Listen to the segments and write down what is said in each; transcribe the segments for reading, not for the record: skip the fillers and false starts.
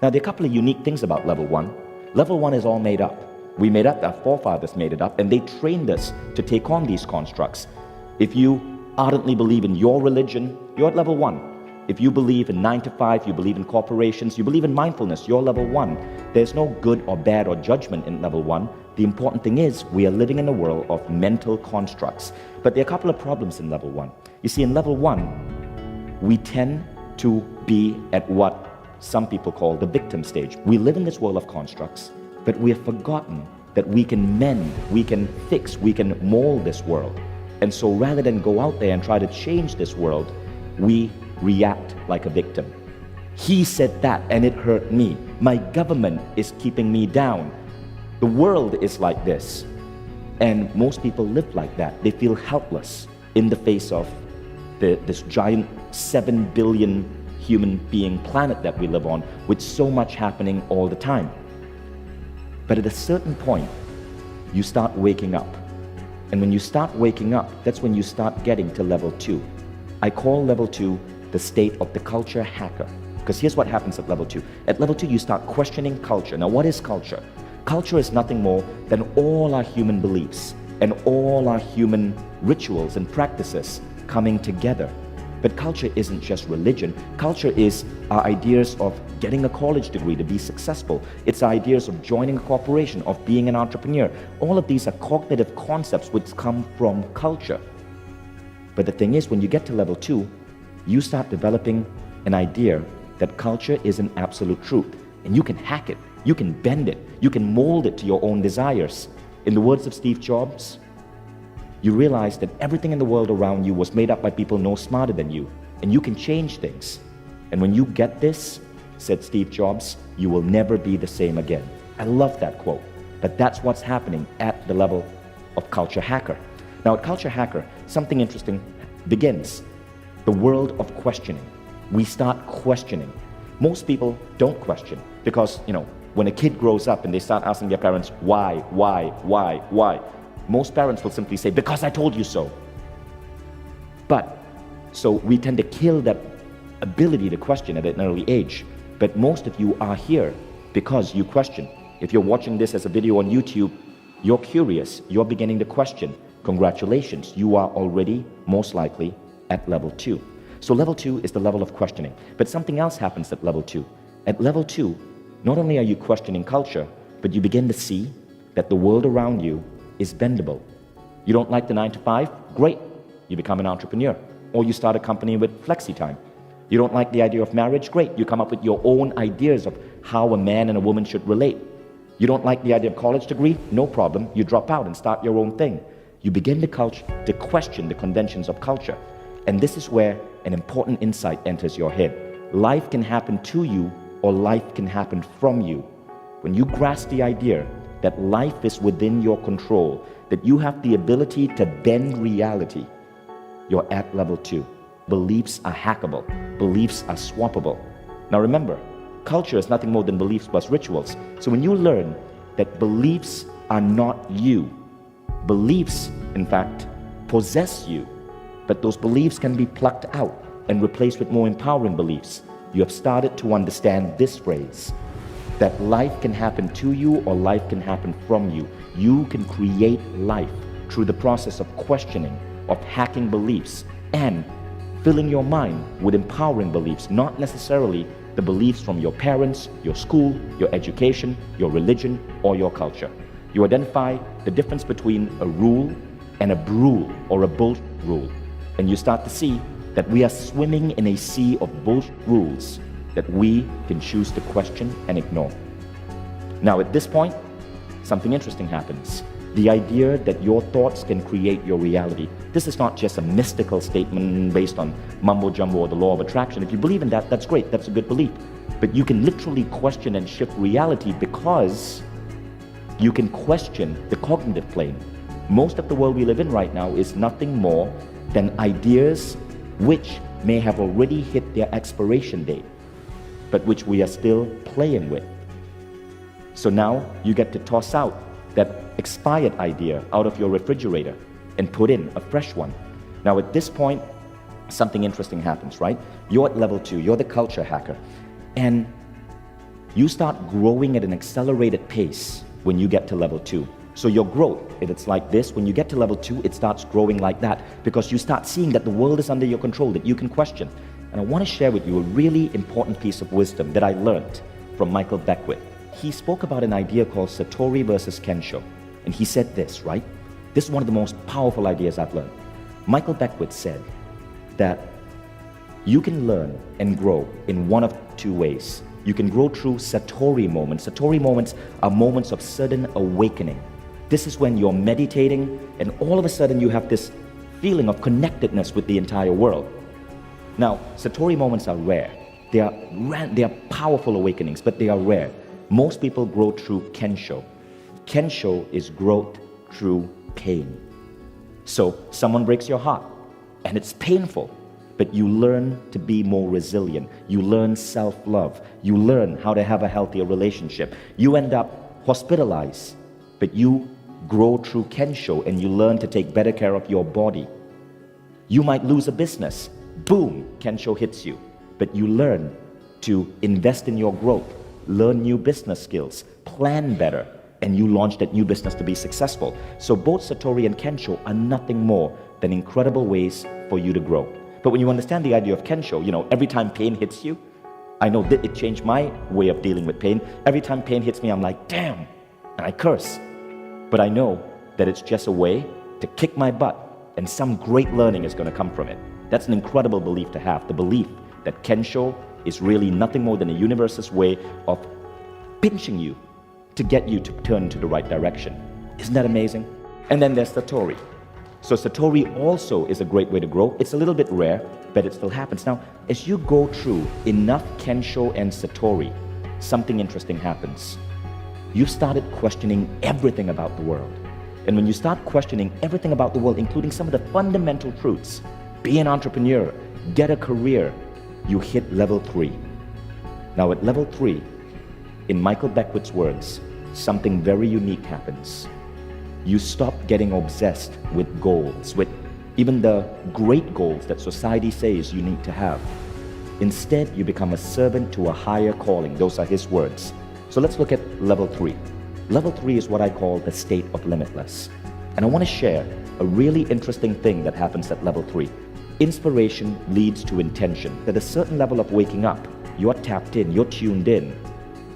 Now, there are a couple of unique things about level 1. Level 1 is all made up. We made up, our forefathers made it up, and they trained us to take on these constructs. If you ardently believe in your religion, you're at level 1. If you believe in 9 to 5, you believe in corporations, you believe in mindfulness, you're level 1. There's no good or bad or judgment in level 1. The important thing is we are living in a world of mental constructs. But there are a couple of problems in level 1. You see, in level 1, we tend to be at what some people call the victim stage. We live in this world of constructs, but we have forgotten that we can mend, we can fix, we can mold this world. And so rather than go out there and try to change this world, we react like a victim. He said that and it hurt me. My government is keeping me down. The world is like this. And most people live like that. They feel helpless in the face of this giant 7 billion human being planet that we live on, with so much happening all the time. But at a certain point, you start waking up. And when you start waking up, that's when you start getting to level 2. I call level 2 the state of the culture hacker. Because here's what happens at level 2. At level 2, you start questioning culture. Now, what is culture? Culture is nothing more than all our human beliefs and all our human rituals and practices coming together. But culture isn't just religion. Culture is our ideas of getting a college degree to be successful. It's our ideas of joining a corporation, of being an entrepreneur. All of these are cognitive concepts which come from culture. But the thing is, when you get to level 2, you start developing an idea that culture is an absolute truth. And you can hack it, you can bend it, you can mold it to your own desires. In the words of Steve Jobs, you realize that everything in the world around you was made up by people no smarter than you, and you can change things. And when you get this, said Steve Jobs, you will never be the same again. I love that quote, but that's what's happening at the level of culture hacker. Now at culture hacker, something interesting begins. The world of questioning. We start questioning. Most people don't question because, when a kid grows up and they start asking their parents, why? Most parents will simply say, because I told you so. So we tend to kill that ability to question at an early age. But most of you are here because you question. If you're watching this as a video on YouTube, you're curious, you're beginning to question. Congratulations, you are already most likely at level 2. So level 2 is the level of questioning. But something else happens at level 2. At level 2, not only are you questioning culture, but you begin to see that the world around you is bendable. You don't like the 9 to 5? Great, you become an entrepreneur. Or you start a company with flexi time. You don't like the idea of marriage? Great, you come up with your own ideas of how a man and a woman should relate. You don't like the idea of college degree? No problem, you drop out and start your own thing. You begin to question the conventions of culture. And this is where an important insight enters your head. Life can happen to you or life can happen from you. When you grasp the idea that life is within your control, that you have the ability to bend reality, you're at level 2. Beliefs are hackable. Beliefs are swappable. Now remember, culture is nothing more than beliefs plus rituals. So when you learn that beliefs are not you, beliefs, in fact, possess you, but those beliefs can be plucked out and replaced with more empowering beliefs, you have started to understand this phrase, that life can happen to you or life can happen from you. You can create life through the process of questioning, of hacking beliefs, and filling your mind with empowering beliefs, not necessarily the beliefs from your parents, your school, your education, your religion, or your culture. You identify the difference between a rule and a brule or a bullshit rule, and you start to see that we are swimming in a sea of bullshit rules that we can choose to question and ignore. Now at this point, something interesting happens. The idea that your thoughts can create your reality. This is not just a mystical statement based on mumbo jumbo or the law of attraction. If you believe in that, that's great, that's a good belief. But you can literally question and shift reality because you can question the cognitive plane. Most of the world we live in right now is nothing more than ideas which may have already hit their expiration date, but which we are still playing with. So now you get to toss out that expired idea out of your refrigerator and put in a fresh one. Now at this point, something interesting happens, right? You're at level 2, you're the culture hacker. And You start growing at an accelerated pace when you get to level 2. So your growth, if it's like this, when you get to level 2, it starts growing like that because you start seeing that the world is under your control, that you can question. And I want to share with you a really important piece of wisdom that I learned from Michael Beckwith. He spoke about an idea called Satori versus Kensho. And he said this, right? This is one of the most powerful ideas I've learned. Michael Beckwith said that you can learn and grow in one of two ways. You can grow through Satori moments. Satori moments are moments of sudden awakening. This is when you're meditating and all of a sudden you have this feeling of connectedness with the entire world. Now, Satori moments are rare. They are powerful awakenings, but they are rare. Most people grow through Kensho. Kensho is growth through pain. So someone breaks your heart and it's painful, but you learn to be more resilient. You learn self-love. You learn how to have a healthier relationship. You end up hospitalized, but you grow through Kensho and you learn to take better care of your body. You might lose a business. Boom, Kensho hits you. But you learn to invest in your growth, learn new business skills, plan better, and you launch that new business to be successful. So both Satori and Kensho are nothing more than incredible ways for you to grow. But when you understand the idea of Kensho, every time pain hits you, I know that it changed my way of dealing with pain. Every time pain hits me, I'm like, damn, and I curse. But I know that it's just a way to kick my butt and some great learning is going to come from it. That's an incredible belief to have, the belief that Kensho is really nothing more than a universe's way of pinching you to get you to turn into the right direction. Isn't that amazing? And then there's Satori. So Satori also is a great way to grow. It's a little bit rare, but it still happens. Now, as you go through enough Kensho and Satori, something interesting happens. You started questioning everything about the world. And when you start questioning everything about the world, including some of the fundamental truths, be an entrepreneur, get a career, you hit level 3. Now at level 3, in Michael Beckwith's words, something very unique happens. You stop getting obsessed with goals, with even the great goals that society says you need to have. Instead, you become a servant to a higher calling. Those are his words. So let's look at level 3. Level 3 is what I call the state of limitless. And I want to share a really interesting thing that happens at level 3. Inspiration leads to intention. At a certain level of waking up, you're tapped in, you're tuned in.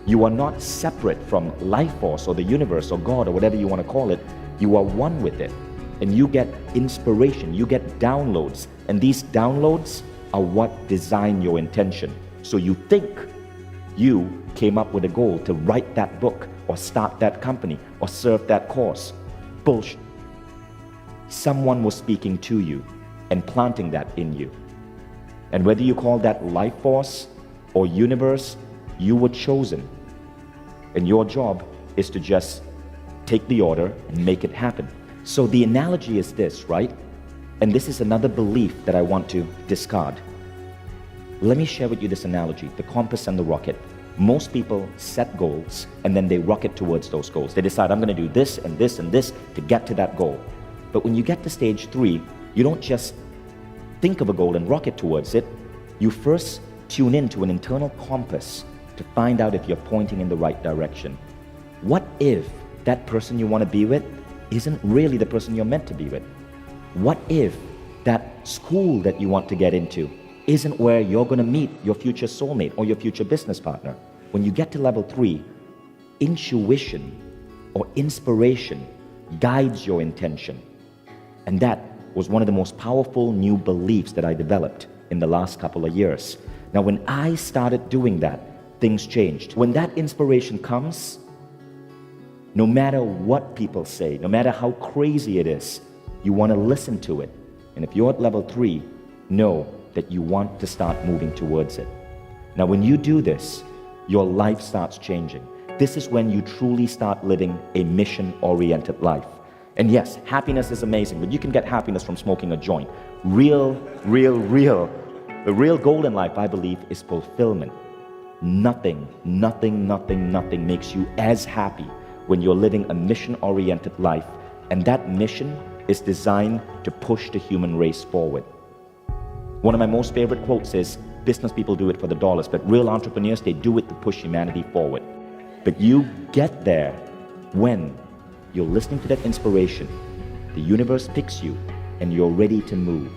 You are not separate from life force or the universe or God or whatever you want to call it. You are one with it. And you get inspiration, you get downloads. And these downloads are what design your intention. So you think you came up with a goal to write that book or start that company or serve that cause. Bullshit. Someone was speaking to you and planting that in you. And whether you call that life force or universe, you were chosen. And your job is to just take the order and make it happen. So the analogy is this, right? And this is another belief that I want to discard. Let me share with you this analogy, the compass and the rocket. Most people set goals and then they rocket towards those goals. They decide, I'm going to do this and this and this to get to that goal. But when you get to stage 3, you don't just think of a goal and rocket towards it. You first tune into an internal compass to find out if you're pointing in the right direction. What if that person you want to be with isn't really the person you're meant to be with? What if that school that you want to get into isn't where you're going to meet your future soulmate or your future business partner? When you get to level 3, intuition or inspiration guides your intention. And that was one of the most powerful new beliefs that I developed in the last couple of years. Now, when I started doing that, things changed. When that inspiration comes, no matter what people say, no matter how crazy it is, you want to listen to it. And if you're at level 3, know that you want to start moving towards it. Now, when you do this, your life starts changing. This is when you truly start living a mission-oriented life. And yes, happiness is amazing, but you can get happiness from smoking a joint. The real goal in life, I believe, is fulfillment. Nothing makes you as happy when you're living a mission-oriented life, and that mission is designed to push the human race forward. One of my most favorite quotes is, business people do it for the dollars, but real entrepreneurs, they do it to push humanity forward. But you get there when you're listening to that inspiration, the universe picks you, and you're ready to move.